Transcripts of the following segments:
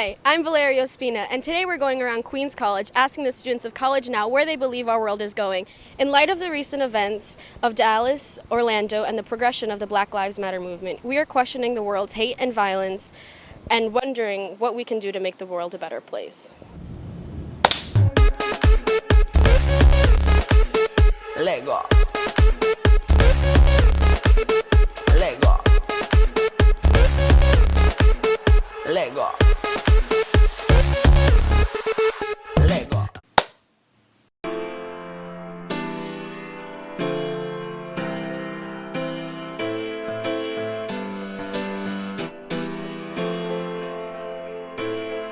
Hi, I'm Valerio Spina, and today we're going around Queens College asking the students of College Now where they believe our world is going. In light of the recent events of Dallas, Orlando, and the progression of the Black Lives Matter movement, we are questioning the world's hate and violence and wondering what we can do to make the world a better place. Lego. Lego. Lego. Lego.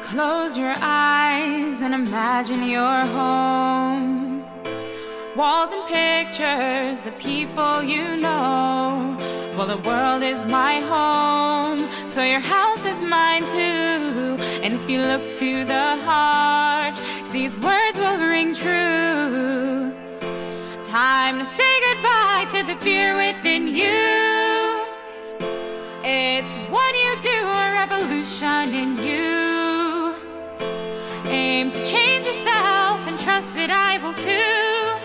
Close your eyes and imagine your home. Walls and pictures of people you know. Well, the world is my home, so your house is mine too. And if you look to the heart, these words will ring true. Time to say goodbye to the fear within you. It's what you do, a revolution in you. Aim to change yourself and trust that I will too.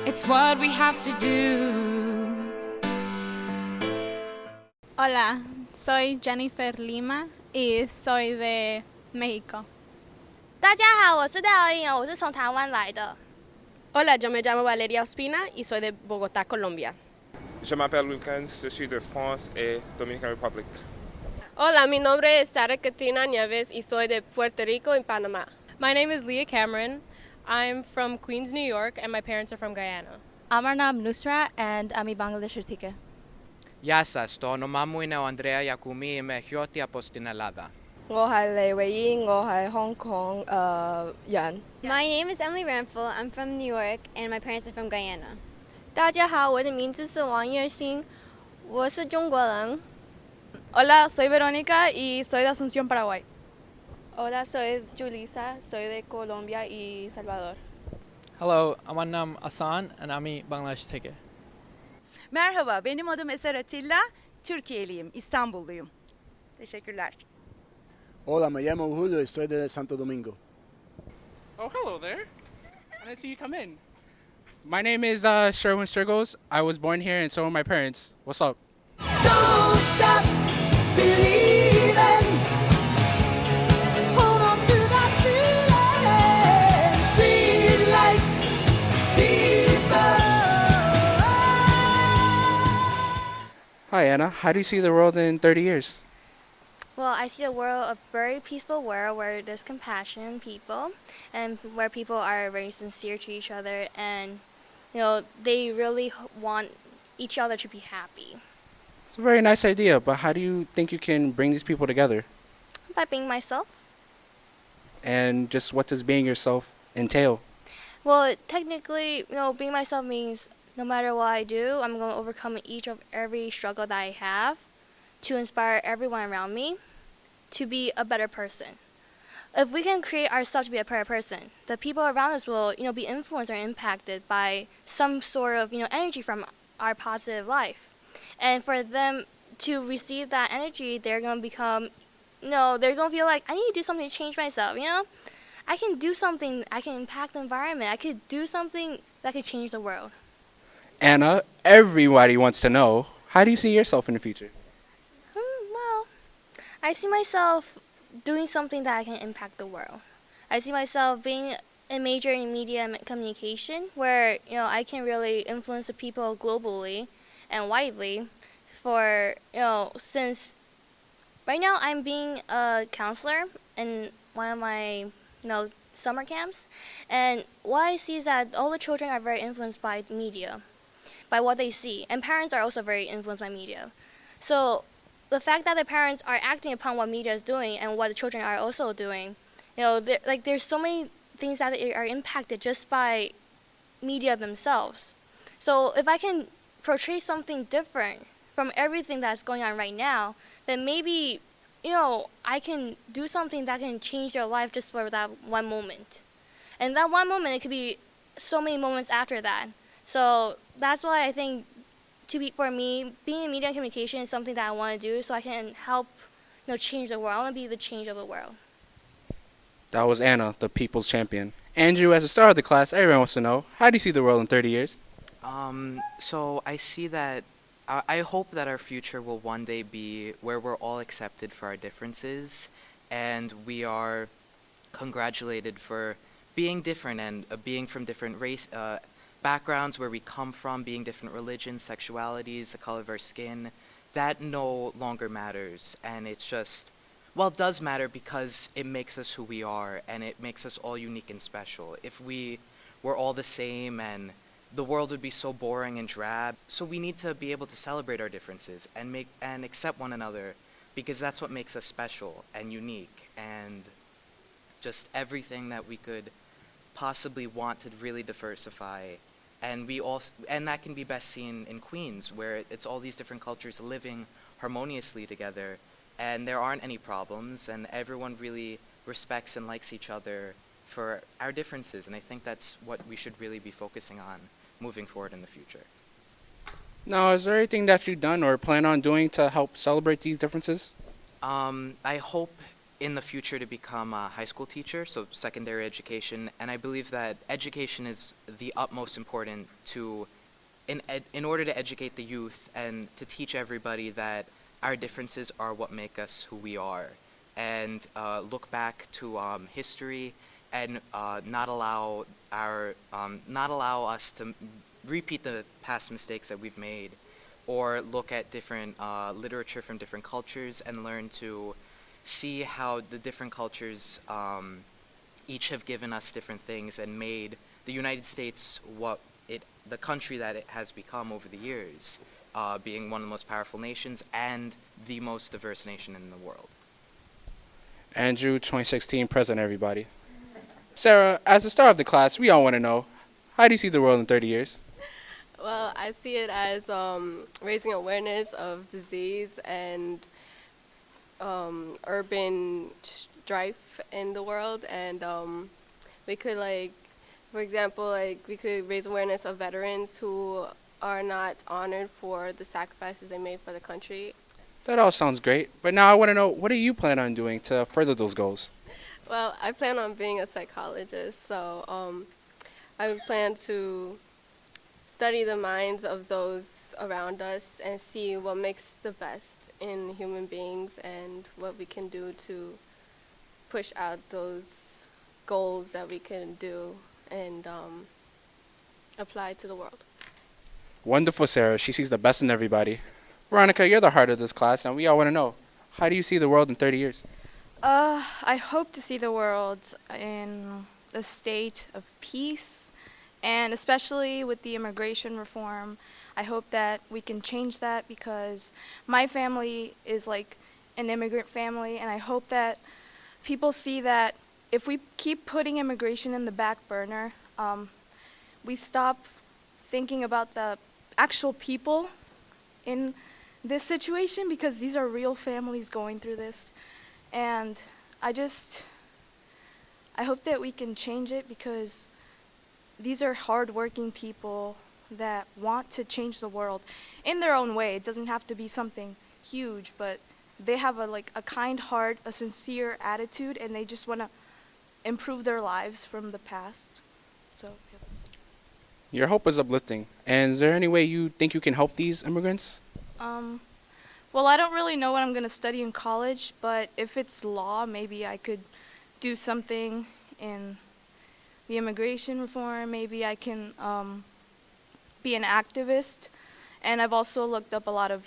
It's what we have to do. Hola, soy Jennifer Lima y soy de México. 大家好，我是戴尔颖，我是从台湾来的。 Hola, yo me llamo Valeria Ospina y soy de Bogotá, Colombia. Je m'appelle Lucas, je suis de France et Dominican Republic. Hola, mi nombre es Sara Katrina Nieves y soy de Puerto Rico en Panamá. My name is Leah Cameron. I'm from Queens, New York, and my parents are from Guyana. Amar naam Nusra and Ami Bangladesh থেকে. Γεια σας, το όνομά μου είναι ο Ανδρέα Ιακουμί, είμαι χιώτη από στην Ελλάδα. 我係李慧英，我係香港人。 My name is Emily Ramphel. I'm from New York, and my parents are from Guyana. 大家好，我的名字是王月欣，我是中国人。 Hola, soy Verónica y soy de Asunción, Paraguay. Hola, soy Julissa, soy de Colombia y Salvador. Hello, আমার নাম Asan and আমি বাংলাদেশ থেকে. Merhaba, benim adım Eser Atilla, Türkiye'liyim, İstanbulluyum. Teşekkürler. Hola, me llamo Julio y soy de Santo Domingo. Oh, hello there. I didn't see you come in. My name is Sherwin Strigos. I was born here and so are my parents. What's up? Don't stop believing. Hold on to that feeling. Street light people. Hi, Anna. How do you see the world in 30 years? Well, I see a world, a very peaceful world where there's compassion in people and where people are very sincere to each other and, you know, they really want each other to be happy. It's a very nice idea, but how do you think you can bring these people together? By being myself. And just what does being yourself entail? Well, technically, you know, being myself means no matter what I do, I'm going to overcome every struggle that I have to inspire everyone around me to be a better person. If we can create ourselves to be a better person, the people around us will, you know, be influenced or impacted by some sort of, you know, energy from our positive life. And for them to receive that energy, they're going to become, you know, they're going to feel like, I need to do something to change myself, you know? I can do something, I can impact the environment, I could do something that could change the world. Anna, everybody wants to know, how do you see yourself in the future? Well, I see myself doing something that I can impact the world. I see myself being a major in media and communication where, you know, I can really influence the people globally and widely for, you know, since right now I'm being a counselor in one of my, you know, summer camps, and what I see is that all the children are very influenced by media, by what they see, and parents are also very influenced by media. So the fact that the parents are acting upon what media is doing and what the children are also doing, you know, there's so many things that are impacted just by media themselves. So if I can portray something different from everything that's going on right now, then maybe, you know, I can do something that can change their life just for that one moment. And that one moment, it could be so many moments after that. So that's why I think for me, being in media and communication is something that I want to do so I can help, you know, change the world. I want to be the change of the world. That was Anna, the people's champion. Andrew, as the star of the class, everyone wants to know, how do you see the world in 30 years? So I see that I hope that our future will one day be where we're all accepted for our differences and we are congratulated for being different and being from different backgrounds, where we come from, being different religions, sexualities, the color of our skin. That no longer matters, and it's just, well, it does matter because it makes us who we are and it makes us all unique and special. If we were all the same and the world would be so boring and drab. So we need to be able to celebrate our differences and accept one another, because that's what makes us special and unique and just everything that we could possibly want to really diversify. And that can be best seen in Queens, where it's all these different cultures living harmoniously together, and there aren't any problems, and everyone really respects and likes each other for our differences. And I think that's what we should really be focusing on moving forward in the future. Now, is there anything that you've done or plan on doing to help celebrate these differences? I hope in the future to become a high school teacher, so secondary education, and I believe that education is the utmost important in order to educate the youth and to teach everybody that our differences are what make us who we are, and look back to history and not allow us to repeat the past mistakes that we've made, or look at different literature from different cultures and learn to see how the different cultures each have given us different things and made the United States the country that it has become over the years, being one of the most powerful nations and the most diverse nation in the world. Andrew, 2016 president, everybody. Sarah, as the star of the class, we all want to know, how do you see the world in 30 years? Well, I see it as raising awareness of disease and urban strife in the world, and we could, for example, we could raise awareness of veterans who are not honored for the sacrifices they made for the country. That all sounds great, but now I want to know, what do you plan on doing to further those goals? Well, I plan on being a psychologist, so I plan to study the minds of those around us and see what makes the best in human beings and what we can do to push out those goals that we can do and apply to the world. Wonderful, Sarah. She sees the best in everybody. Veronica, you're the heart of this class, and we all want to know, how do you see the world in 30 years? I hope to see the world in a state of peace, and especially with the immigration reform, I hope that we can change that, because my family is like an immigrant family, and I hope that people see that if we keep putting immigration in the back burner, we stop thinking about the actual people in this situation, because these are real families going through this. And I hope that we can change it, because these are hardworking people that want to change the world in their own way. It doesn't have to be something huge, but they have a kind heart, a sincere attitude, and they just want to improve their lives from the past. So, yeah. Your hope is uplifting. And is there any way you think you can help these immigrants? Well, I don't really know what I'm going to study in college, but if it's law, maybe I could do something in the immigration reform. Maybe I can be an activist. And I've also looked up a lot of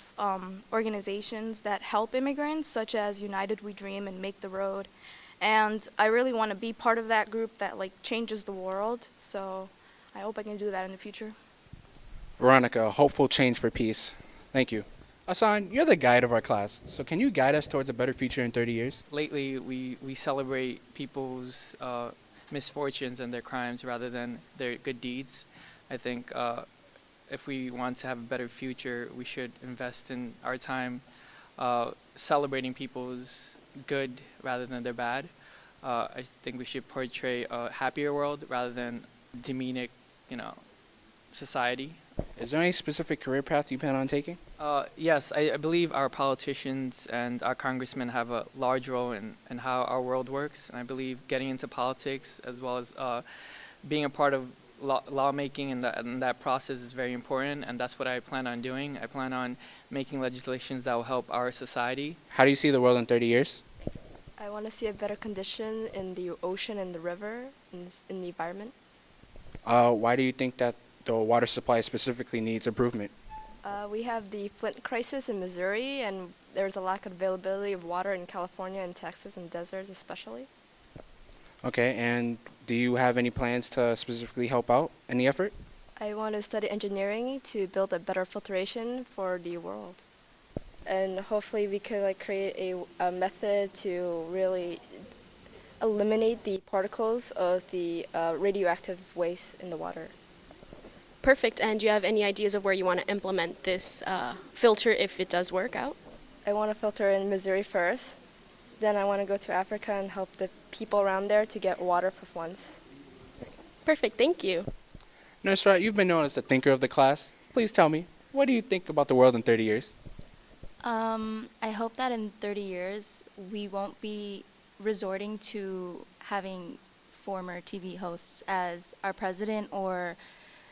organizations that help immigrants, such as United We Dream and Make the Road. And I really want to be part of that group that changes the world. So I hope I can do that in the future. Veronica, hopeful change for peace. Thank you. Asan, you're the guide of our class, so can you guide us towards a better future in 30 years? Lately, we celebrate people's misfortunes and their crimes rather than their good deeds. I think if we want to have a better future, we should invest in our time celebrating people's good rather than their bad. I think we should portray a happier world rather than demeaning, society. Is there any specific career path you plan on taking? Yes, I believe our politicians and our congressmen have a large role in how our world works. And I believe getting into politics as well as being a part of lawmaking in that process is very important, and that's what I plan on doing. I plan on making legislations that will help our society. How do you see the world in 30 years? I want to see a better condition in the ocean and the river, in the environment. Why do you think that the water supply specifically needs improvement? We have the Flint crisis in Missouri, and there's a lack of availability of water in California and Texas and deserts especially. Okay, and do you have any plans to specifically help out in the effort? I want to study engineering to build a better filtration for the world. And hopefully we could create a method to really eliminate the particles of the radioactive waste in the water. Perfect. And do you have any ideas of where you want to implement this filter if it does work out? I want to filter in Missouri first. Then I want to go to Africa and help the people around there to get water for once. Perfect. Thank you. Nusrat, you've been known as the thinker of the class. Please tell me, what do you think about the world in 30 years? I hope that in 30 years we won't be resorting to having former TV hosts as our president, or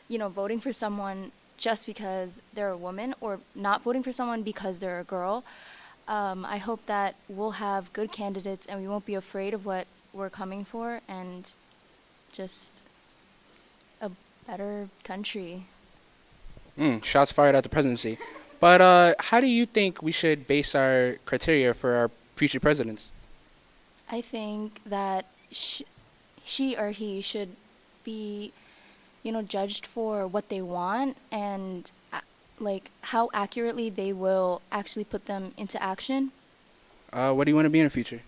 voting for someone just because they're a woman, or not voting for someone because they're a girl. I hope that we'll have good candidates and we won't be afraid of what we're coming for, and just a better country. Shots fired at the presidency. But how do you think we should base our criteria for our future presidents? I think that she or he should be, judged for what they want and how accurately they will actually put them into action. What do you want to be in the future?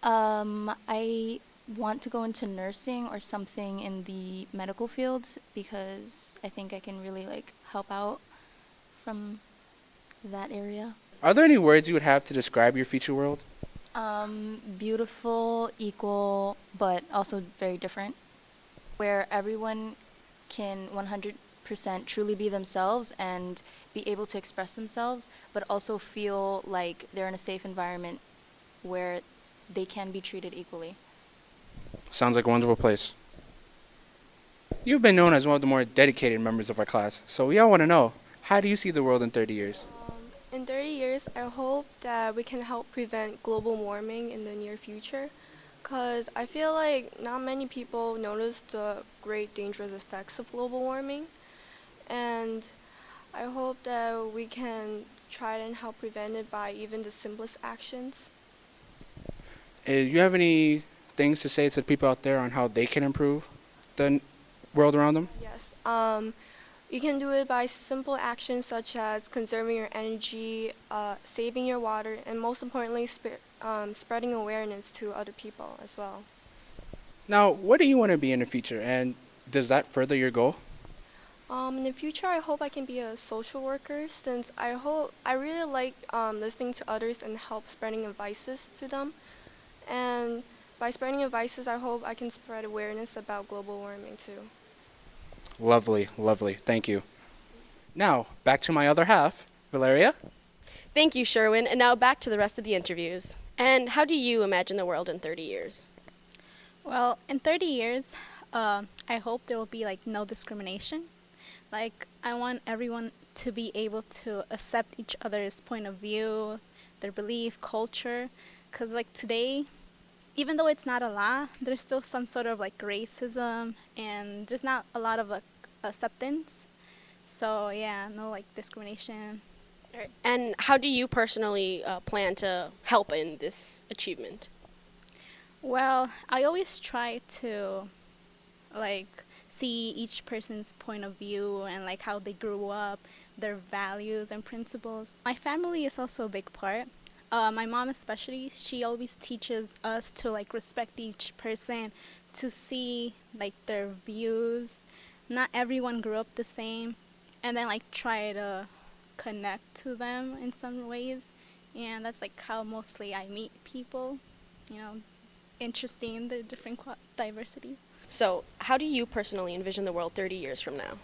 I want to go into nursing or something in the medical fields because I think I can really help out from that area. Are there any words you would have to describe your future world? Beautiful, equal, but also very different, where everyone can 100% truly be themselves and be able to express themselves, but also feel like they're in a safe environment where they can be treated equally. Sounds like a wonderful place. You've been known as one of the more dedicated members of our class, so we all want to know, how do you see the world in 30 years? In 30 years, I hope that we can help prevent global warming in the near future, because I feel like not many people notice the great dangerous effects of global warming, and I hope that we can try and help prevent it by even the simplest actions. Do you have any things to say to the people out there on how they can improve the world around them? Yes. You can do it by simple actions such as conserving your energy, saving your water, and most importantly, spreading awareness to other people as well. Now, what do you want to be in the future, and does that further your goal? In the future, I hope I can be a social worker, since I really like listening to others and help spreading advices to them. And by spreading advices, I hope I can spread awareness about global warming too. Lovely, lovely. Thank you. Now, back to my other half, Valeria. Thank you, Sherwin. And now back to the rest of the interviews. And how do you imagine the world in 30 years? Well, in 30 years, I hope there will be no discrimination. I want everyone to be able to accept each other's point of view, their belief, culture. Because today, even though it's not a law, there's still some sort of racism, and there's not a lot of acceptance. So yeah, no discrimination. And how do you personally plan to help in this achievement? Well, I always try to see each person's point of view and how they grew up, their values and principles. My family is also a big part. My mom especially, she always teaches us to respect each person, to see their views. Not everyone grew up the same, and then try to connect to them in some ways. And that's how mostly I meet people, interesting in the different diversity. So how do you personally envision the world 30 years from now?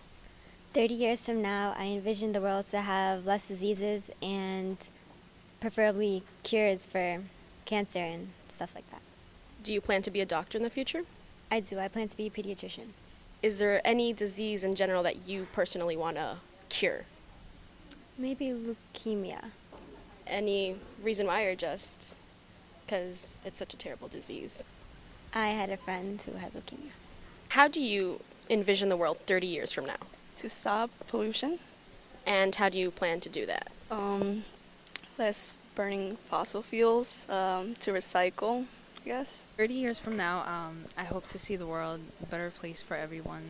30 years from now, I envision the world to have less diseases and preferably cures for cancer and stuff like that. Do you plan to be a doctor in the future? I do. I plan to be a pediatrician. Is there any disease in general that you personally want to cure? Maybe leukemia. Any reason why, or just because it's such a terrible disease? I had a friend who had leukemia. How do you envision the world 30 years from now? To stop pollution. And how do you plan to do that? Less burning fossil fuels, to recycle, I guess. 30 years from now, I hope to see the world a better place for everyone.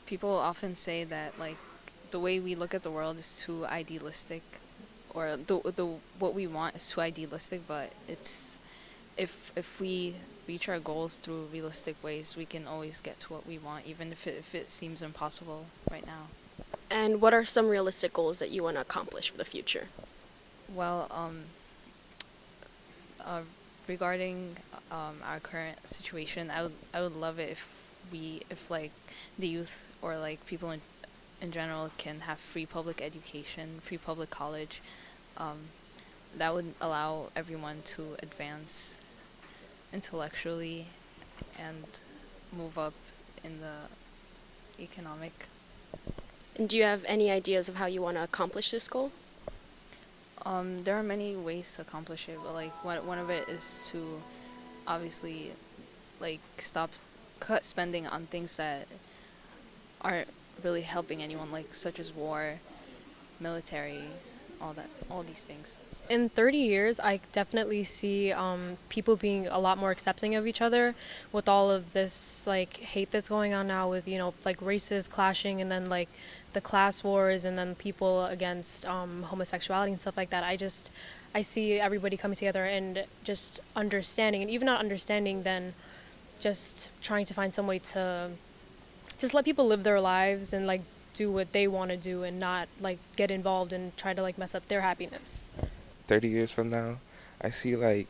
People often say that, like, the way we look at the world is too idealistic, or the what we want is too idealistic, but it's if we reach our goals through realistic ways, we can always get to what we want, even if it seems impossible right now. And what are some realistic goals that you want to accomplish for the future? Well, regarding our current situation, I would love it if like the youth or like people in general can have free public education, free public college. That would allow everyone to advance intellectually and move up in the economic. And do you have any ideas of how you want to accomplish this goal? There are many ways to accomplish it, but like one of it is to obviously like cut spending on things that aren't really helping anyone, like such as war, military, all these things. In 30 years, I definitely see people being a lot more accepting of each other with all of this like hate that's going on now with, like races clashing and then like the class wars and then people against homosexuality and stuff like that. I see everybody coming together and just understanding, and even not understanding, then just trying to find some way to just let people live their lives and like do what they want to do and not like get involved and try to like mess up their happiness. 30 years from now, I see I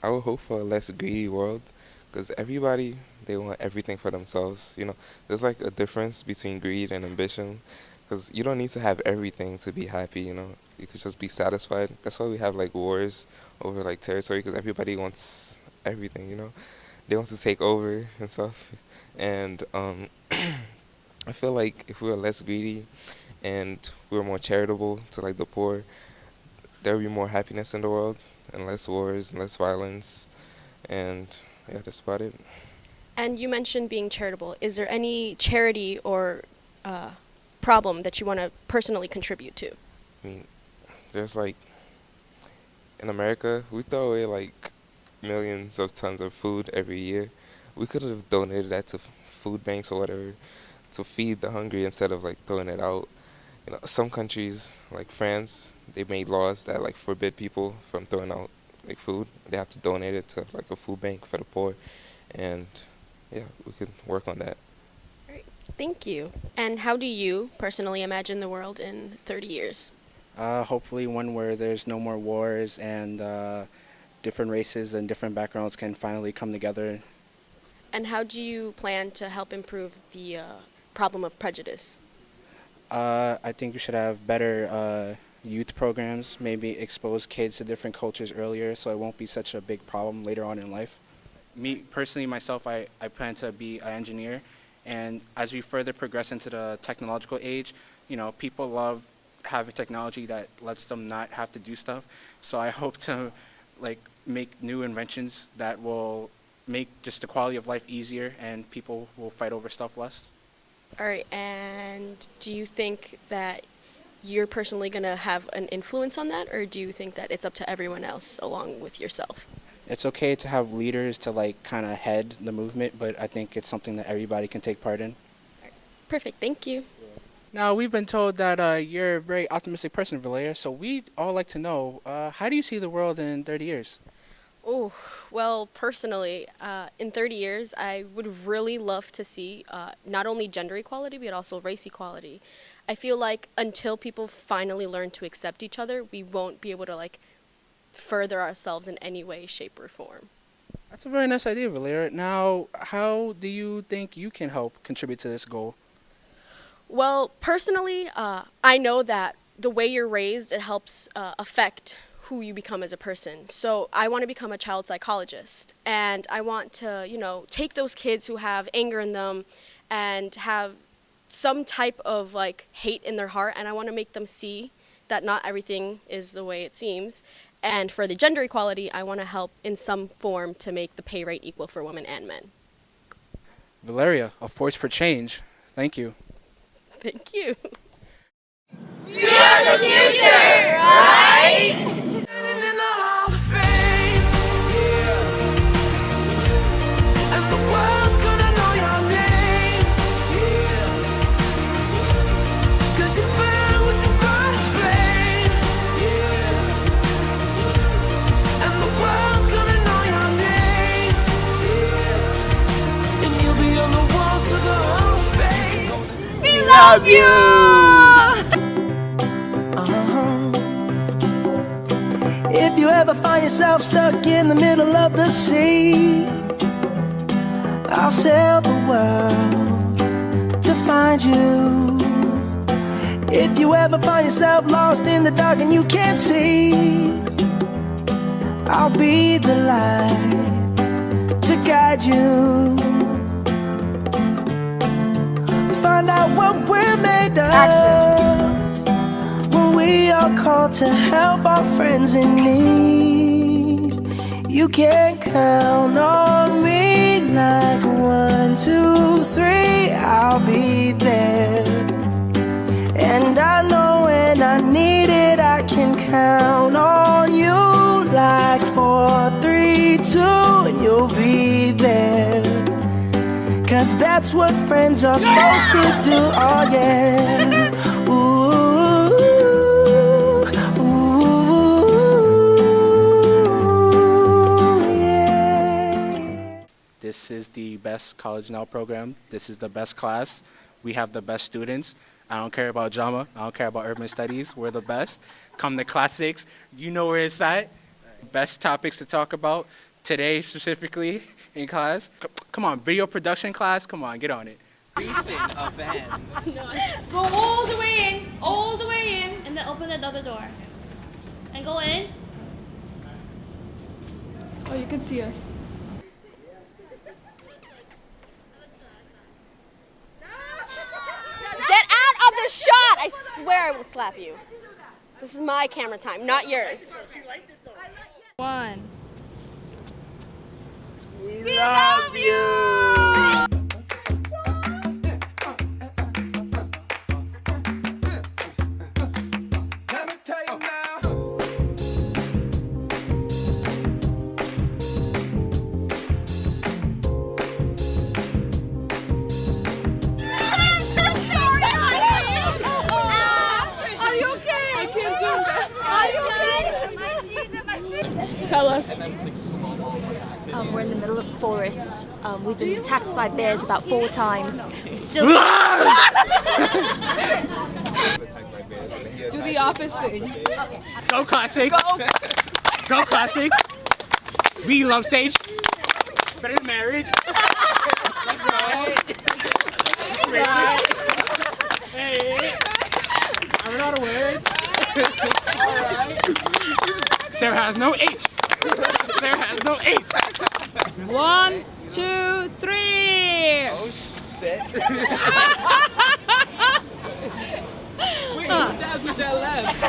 would hope for a less greedy world, because everybody, they want everything for themselves. There's like a difference between greed and ambition, because you don't need to have everything to be happy. You could just be satisfied. That's why we have like wars over like territory, because everybody wants everything. They want to take over and stuff. And I feel like if we were less greedy and we were more charitable to like the poor, there would be more happiness in the world and less wars and less violence. And yeah, that's about it. And you mentioned being charitable. Is there any charity or problem that you want to personally contribute to? I mean, there's like, in America, we throw away like millions of tons of food every year. We could have donated that to food banks or whatever to feed the hungry instead of like throwing it out. Some countries like France, they made laws that like forbid people from throwing out like food. They have to donate it to like a food bank for the poor, and yeah, we could work on that. All right, thank you. And how do you personally imagine the world in 30 years? Hopefully one where there's no more wars and different races and different backgrounds can finally come together. And how do you plan to help improve the problem of prejudice? I think we should have better youth programs, maybe expose kids to different cultures earlier so it won't be such a big problem later on in life. Me, personally, myself, I plan to be an engineer, and as we further progress into the technological age, people love having technology that lets them not have to do stuff. So I hope to make new inventions that will make just the quality of life easier and people will fight over stuff less. All right, and do you think that you're personally going to have an influence on that, or do you think that it's up to everyone else along with yourself? It's okay to have leaders to kind of head the movement, but I think it's something that everybody can take part in. Perfect, thank you. Now, we've been told that you're a very optimistic person, Valeria, so we'd all like to know, how do you see the world in 30 years? Oh, well, personally, in 30 years, I would really love to see not only gender equality, but also race equality. I feel like until people finally learn to accept each other, we won't be able to further ourselves in any way, shape, or form. That's a very nice idea, Valeria. Now, how do you think you can help contribute to this goal? Well, personally, I know that the way you're raised, it helps affect who you become as a person. So I want to become a child psychologist, and I want to, take those kids who have anger in them and have some type of like hate in their heart, and I want to make them see that not everything is the way it seems. And for the gender equality, I want to help in some form to make the pay rate equal for women and men. Valeria, a force for change. Thank you. Thank you. We are the future, right? Love you! If you ever find yourself stuck in the middle of the sea, I'll sail the world to find you. If you ever find yourself lost in the dark and you can't see, I'll be the light to guide you. Find out what we're made of when we are called to help our friends in need. You can count on me like 1, 2, 3, I'll be there. And I know when I need it, I can count on you like 4, 3, 2, and you'll be there. 'Cause that's what friends are supposed to do, oh yeah. Ooh, ooh, yeah. This is the best College Now program. This is the best class. We have the best students. I don't care about drama. I don't care about urban studies. We're the best. Come to classics. You know where it's at. Best topics to talk about. Today specifically in class. Come on, video production class. Come on, get on it. Recent events. Go all the way in, all the way in. And then open the other door. And go in. Oh, you can see us. Get out of the shot! I swear I will slap you. This is my camera time, not yours. 1. We love you! Tell us. We're in the middle of the forest. We've been attacked by bears about 4 times. We still. Do the opposite thing. Go Classics! Go Classics! We love stage. Better than marriage. Let's go. Hey. I run out of words. Alright. Sarah has no H. Sarah has no H. 1, 2, 3. Oh shit. Wait, that's with that left. I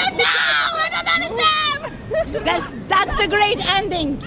don't know! I don't understand! That's the great ending!